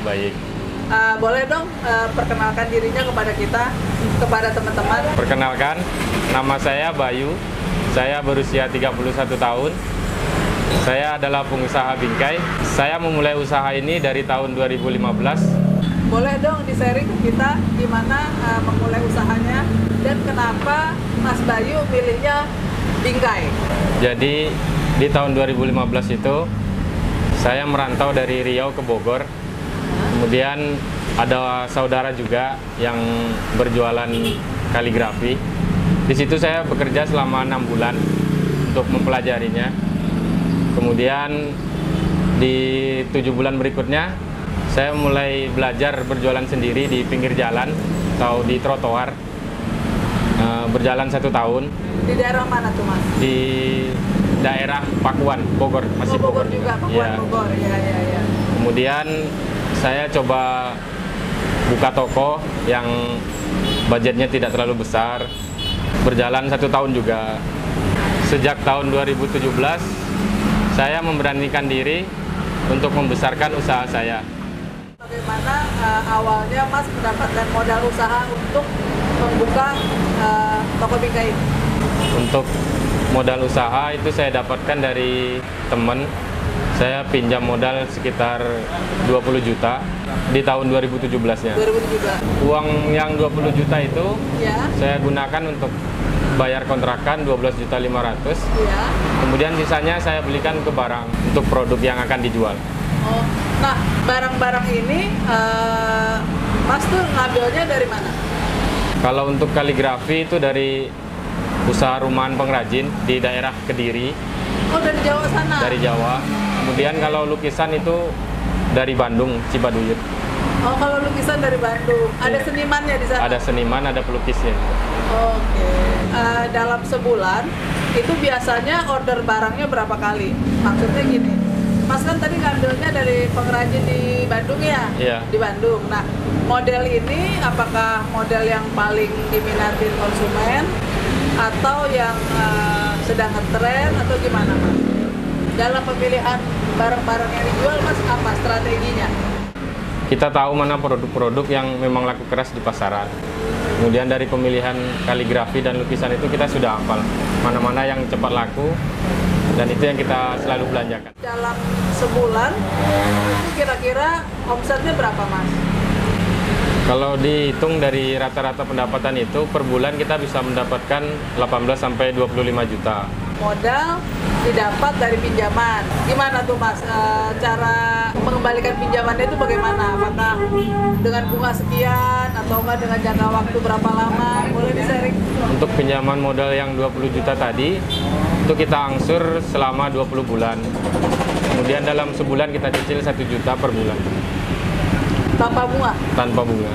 baik. Boleh dong perkenalkan dirinya kepada kita, kepada teman-teman. Perkenalkan, nama saya Bayu. Saya berusia 31 tahun. Saya adalah pengusaha bingkai. Saya memulai usaha ini dari tahun 2015. Boleh dong di-sharing ke kita gimana memulai usahanya dan kenapa Mas Bayu milihnya bingkai? Jadi di tahun 2015 itu saya merantau dari Riau ke Bogor. Kemudian ada saudara juga yang berjualan kaligrafi. Di situ saya bekerja selama 6 bulan untuk mempelajarinya. Kemudian di 7 bulan berikutnya saya mulai belajar berjualan sendiri di pinggir jalan atau di trotoar. Berjalan 1 tahun. Di daerah mana tuh Mas? Di daerah Pakuan, Bogor, masih Bogor juga, Pakuan ya. Bogor, ya. Kemudian saya coba buka toko yang budgetnya tidak terlalu besar. Berjalan 1 tahun juga. Sejak tahun 2017, saya memberanikan diri untuk membesarkan usaha saya. Bagaimana awalnya Mas mendapatkan modal usaha untuk membuka toko bingkai? Untuk modal usaha itu saya dapatkan dari teman. Saya pinjam modal sekitar 20 juta di tahun 2017-nya. 2017. Uang yang 20 juta itu Ya. saya gunakan untuk bayar kontrakan 12.500.000. Ya. Kemudian sisanya saya belikan ke barang untuk produk yang akan dijual. Oh. Nah, barang-barang ini Mas tuh ngambilnya dari mana? Kalau untuk kaligrafi itu dari usaha rumahan pengrajin di daerah Kediri. Oh, dari Jawa sana? Dari Jawa. Kemudian kalau lukisan itu dari Bandung, Cibaduyut. Oh, kalau lukisan dari Bandung. Ada Iya. senimannya di sana? Ada seniman, ada pelukisnya juga. Oke. Dalam sebulan, itu biasanya order barangnya berapa kali? Maksudnya gini, Mas kan tadi ngambilnya dari pengrajin di Bandung ya? Iya. Di Bandung. Nah, model ini apakah model yang paling diminatin konsumen? Atau yang sedang ngetren atau gimana Mas? Dalam pemilihan barang-barang yang dijual Mas, apa strateginya? Kita tahu mana produk-produk yang memang laku keras di pasaran. Kemudian dari pemilihan kaligrafi dan lukisan itu kita sudah hafal mana-mana yang cepat laku, dan itu yang kita selalu belanjakan. Dalam sebulan, itu kira-kira omsetnya berapa Mas? Kalau dihitung dari rata-rata pendapatan itu, per bulan kita bisa mendapatkan 18 sampai 25 juta. Modal didapat dari pinjaman. Gimana tuh Mas? Cara mengembalikan pinjamannya itu bagaimana? Apakah dengan bunga sekian atau enggak dengan jangka waktu berapa lama? Boleh di-sharing? Untuk pinjaman modal yang 20 juta tadi, itu kita angsur selama 20 bulan. Kemudian dalam sebulan kita cicil 1 juta per bulan. Tanpa bunga? Tanpa bunga.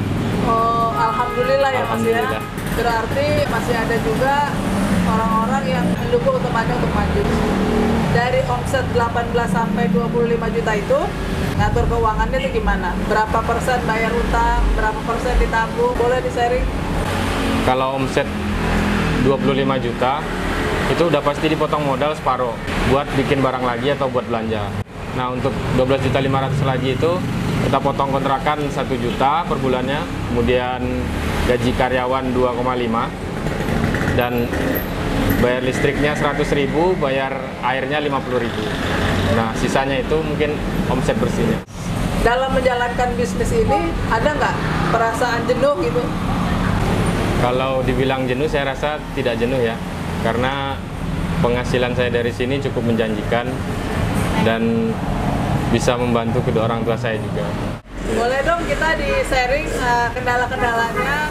Oh, alhamdulillah ya Mas ya. Alhamdulillah. Berarti masih ada juga orang-orang yang mendukung temannya untuk maju. Dari omset 18 sampai 25 juta itu, ngatur keuangannya itu gimana? Berapa persen bayar utang, berapa persen ditabung? Boleh di-sharing? Kalau omset 25 juta, itu udah pasti dipotong modal separuh buat bikin barang lagi atau buat belanja. Nah, untuk 12.500.000 lagi itu kita potong kontrakan 1 juta per bulannya, kemudian gaji karyawan 2,5, dan bayar listriknya 100.000, bayar airnya 50.000. Nah, sisanya itu mungkin omset bersihnya. Dalam menjalankan bisnis ini, ada nggak perasaan jenuh gitu? Kalau dibilang jenuh, saya rasa tidak jenuh ya, karena penghasilan saya dari sini cukup menjanjikan dan bisa membantu kedua orang tua saya juga. Boleh dong kita di-sharing kendala-kendalanya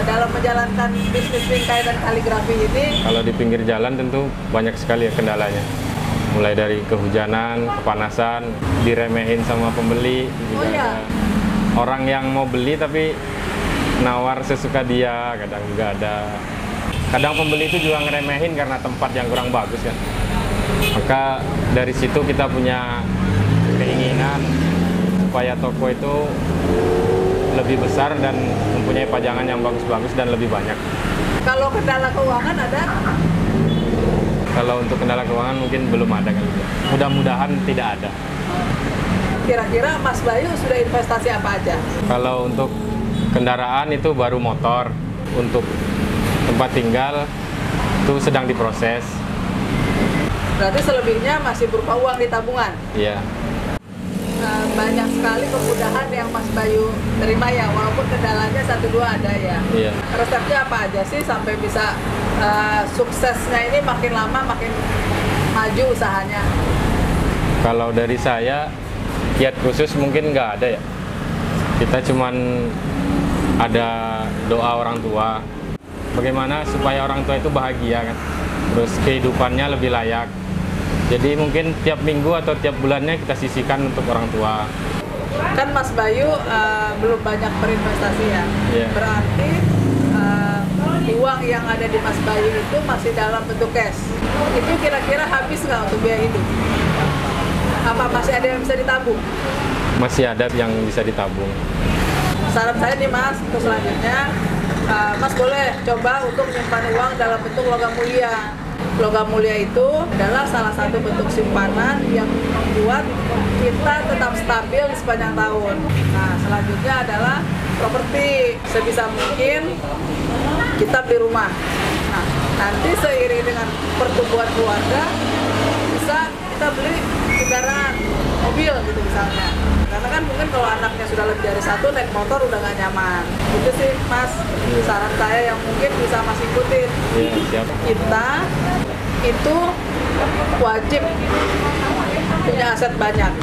dalam menjalankan bisnis bingkai dan kaligrafi ini? Kalau di pinggir jalan tentu banyak sekali ya kendalanya. Mulai dari kehujanan, kepanasan, diremehin sama pembeli. Oh iya? Orang yang mau beli tapi nawar sesuka dia, kadang juga ada. Kadang pembeli itu juga ngeremehin karena tempat yang kurang bagus kan. Maka dari situ kita punya keinginan supaya toko itu lebih besar dan mempunyai pajangan yang bagus-bagus dan lebih banyak. Kalau kendala keuangan ada? Kalau untuk kendala keuangan mungkin belum ada kali ya. Mudah-mudahan tidak ada. kira-kira Mas Bayu sudah investasi apa aja? Kalau untuk kendaraan itu baru motor, untuk tempat tinggal itu sedang diproses. Berarti selebihnya masih berupa uang di tabungan? Iya. Banyak sekali kemudahan yang Mas Bayu terima ya, walaupun kendalanya 1-2 ada ya. Iya. Resepnya apa aja sih sampai bisa suksesnya ini makin lama makin maju usahanya? Kalau dari saya, kiat khusus mungkin nggak ada ya. Kita cuman ada doa orang tua. Bagaimana supaya orang tua itu bahagia kan? Terus kehidupannya lebih layak. Jadi mungkin tiap minggu atau tiap bulannya kita sisihkan untuk orang tua. Kan Mas Bayu belum banyak berinvestasi ya. Iya. Berarti uang yang ada di Mas Bayu itu masih dalam bentuk cash. Itu kira-kira habis nggak untuk biaya hidup? Apa masih ada yang bisa ditabung? Masih ada yang bisa ditabung. Saran saya nih Mas, untuk selanjutnya Mas boleh coba untuk menyimpan uang dalam bentuk logam mulia. Logam mulia itu adalah salah satu bentuk simpanan yang membuat kita tetap stabil di sepanjang tahun. Nah, selanjutnya adalah properti. Sebisa mungkin kita beli rumah. Nah, nanti seiring dengan pertumbuhan keluarga, bisa kita beli kendaraan, mobil gitu misalnya. Karena kan mungkin kalau anaknya sudah lebih dari satu, naik motor udah nggak nyaman. Itu sih Mas, saran saya yang mungkin bisa Mas ikutin. Iya, siap. Kita itu wajib punya aset banyak.